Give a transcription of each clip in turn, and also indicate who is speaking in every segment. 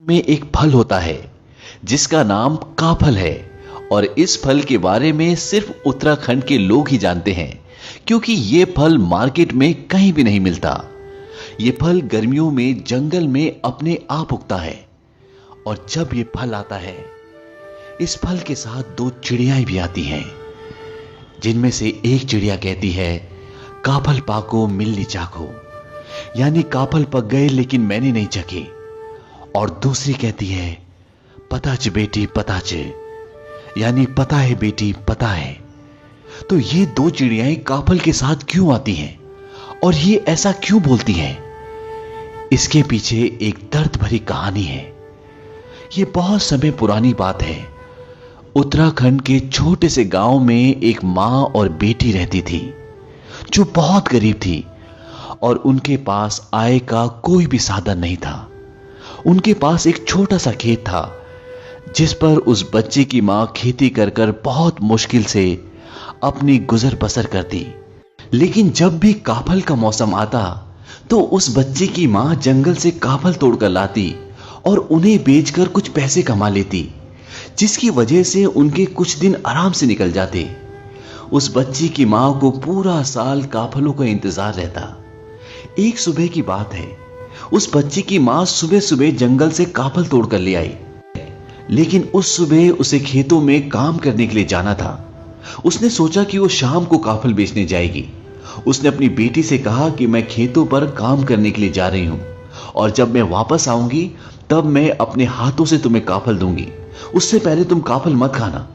Speaker 1: में एक फल होता है जिसका नाम काफल है। और इस फल के बारे में सिर्फ उत्तराखंड के लोग ही जानते हैं, क्योंकि ये फल मार्केट में कहीं भी नहीं मिलता। ये फल गर्मियों में जंगल में अपने आप उगता है। और जब ये फल आता है, इस फल के साथ दो चिड़ियाएं भी आती हैं, जिनमें से एक चिड़िया कहती है, काफल पाको मिलनी चाको, यानी काफल पक गए लेकिन मैंने नहीं चखे। और दूसरी कहती है, पताच बेटी पताच, यानी पता है बेटी पता है। तो ये दो चिड़ियाएं काफल के साथ क्यों आती हैं और ये ऐसा क्यों बोलती हैं? इसके पीछे एक दर्द भरी कहानी है। ये बहुत समय पुरानी बात है। उत्तराखंड के छोटे से गांव में एक मां और बेटी रहती थी, जो बहुत गरीब थी और उनके पास आय का कोई भी साधन नहीं था। उनके पास एक छोटा सा खेत था, जिस पर उस बच्चे की मां खेती कर कर बहुत मुश्किल से अपनी गुजर बसर करती। लेकिन जब भी काफल का मौसम आता तो उस बच्चे की मां जंगल से काफल तोड़कर लाती और उन्हें बेचकर कुछ पैसे कमा लेती, जिसकी वजह से उनके कुछ दिन आराम से निकल जाते। उस बच्ची की मां को पूरा साल काफलों का इंतजार रहता। एक सुबह की बात है, उस बच्ची की मां सुबह सुबह जंगल से काफल तोड़कर ले आई। लेकिन उस सुबह उसे खेतों में काम करने के लिए जाना था। उसने सोचा कि वो शाम को काफल बेचने जाएगी। उसने अपनी बेटी से कहा कि मैं खेतों पर काम करने के लिए जा रही हूं और जब मैं वापस आऊंगी तब मैं अपने हाथों से तुम्हें काफल दूंगी, उससे पहले तुम काफल मत खाना।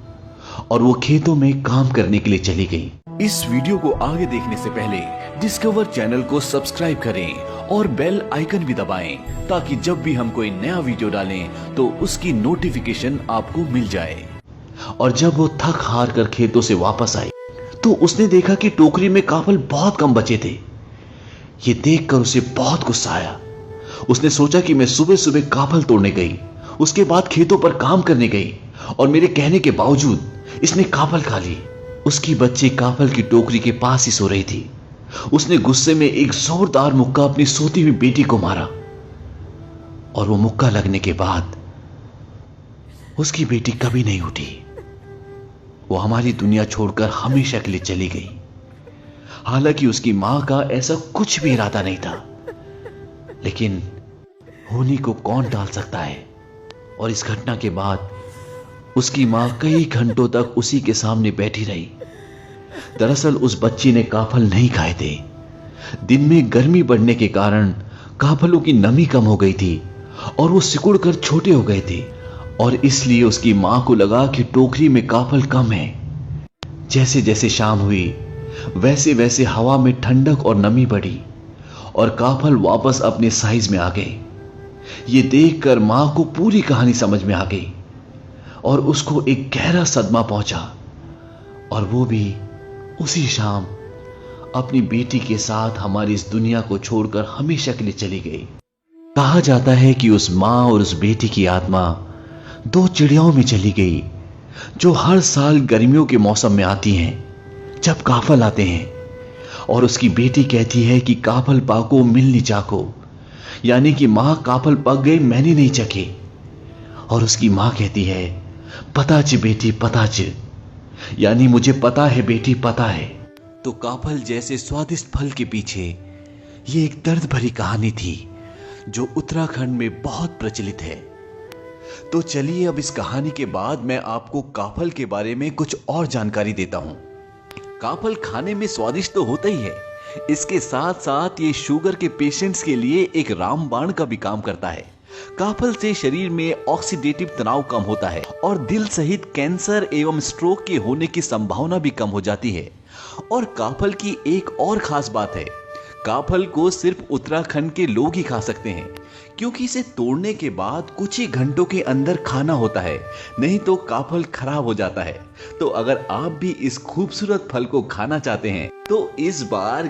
Speaker 1: और वो खेतों में काम करने के लिए चली गई।
Speaker 2: इस वीडियो को आगे देखने से पहले डिस्कवर चैनल को सब्सक्राइब करें और बेल आइकन भी दबाएं, ताकि जब भी हम कोई नया वीडियो डालें तो उसकी नोटिफिकेशन आपको मिल जाए।
Speaker 1: और जब वो थक हार कर खेतों से वापस आई तो उसने देखा कि टोकरी में काफल बहुत कम बचे थे। ये देखकर उसे बहुत गुस्सा आया। उसने सोचा कि मैं सुबह सुबह काफल तोड़ने गई, उसके बाद खेतों पर काम करने गई और मेरे कहने के बावजूद इसने काफल खा ली। उसकी बच्ची काफल की टोकरी के पास ही सो रही थी। उसने गुस्से में एक जोरदार मुक्का अपनी सोती हुई बेटी को मारा और वो मुक्का लगने के बाद उसकी बेटी कभी नहीं उठी। वो हमारी दुनिया छोड़कर हमेशा के लिए चली गई। हालांकि उसकी मां का ऐसा कुछ भी इरादा नहीं था, लेकिन होनी को कौन टाल सकता है। और इस घटना के बाद उसकी मां कई घंटों तक उसी के सामने बैठी रही। दरअसल उस बच्ची ने काफल नहीं खाए थे। दिन में गर्मी बढ़ने के कारण काफलों की नमी कम हो गई थी और वो सिकुड़कर छोटे हो गए थे, और इसलिए उसकी मां को लगा कि टोकरी में काफल कम है। जैसे जैसे शाम हुई वैसे वैसे हवा में ठंडक और नमी बढ़ी और काफल वापस अपने साइज में आ गए। ये देखकर मां को पूरी कहानी समझ में आ गई और उसको एक गहरा सदमा पहुंचा, और वो भी उसी शाम अपनी बेटी के साथ हमारी इस दुनिया को छोड़कर हमेशा के लिए चली गई। कहा जाता है कि उस मां और उस बेटी की आत्मा दो चिड़ियाओं में चली गई, जो हर साल गर्मियों के मौसम में आती हैं, जब काफल आते हैं। और उसकी बेटी कहती है कि काफल पाको मिलनी चाको, यानी कि मां काफल पक गए मैंने नहीं चखे। और उसकी मां कहती है, पताच बेटी पताच, यानी मुझे पता है बेटी पता है। तो काफल जैसे स्वादिष्ट फल के पीछे ये एक दर्द भरी कहानी थी, जो उत्तराखंड में बहुत प्रचलित है। तो चलिए अब इस कहानी के बाद मैं आपको काफल के बारे में कुछ और जानकारी देता हूं। काफल खाने में स्वादिष्ट तो होता ही है, इसके साथ साथ ये शुगर के पेशेंट्स के लिए एक रामबाण का भी काम करता है। काफल से शरीर में ऑक्सीडेटिव तनाव कम होता है और दिल सहित कैंसर एवं स्ट्रोक के होने की संभावना भी कम हो जाती है। और काफल की एक और खास बात है, काफल को सिर्फ उत्तराखंड के लोग ही खा सकते हैं, क्योंकि इसे तोड़ने के बाद कुछ ही घंटों के अंदर खाना होता है, नहीं तो काफल खराब हो जाता है। तो अगर आप भी इस खूबसूरत फल को खाना चाहते हैं तो इस बार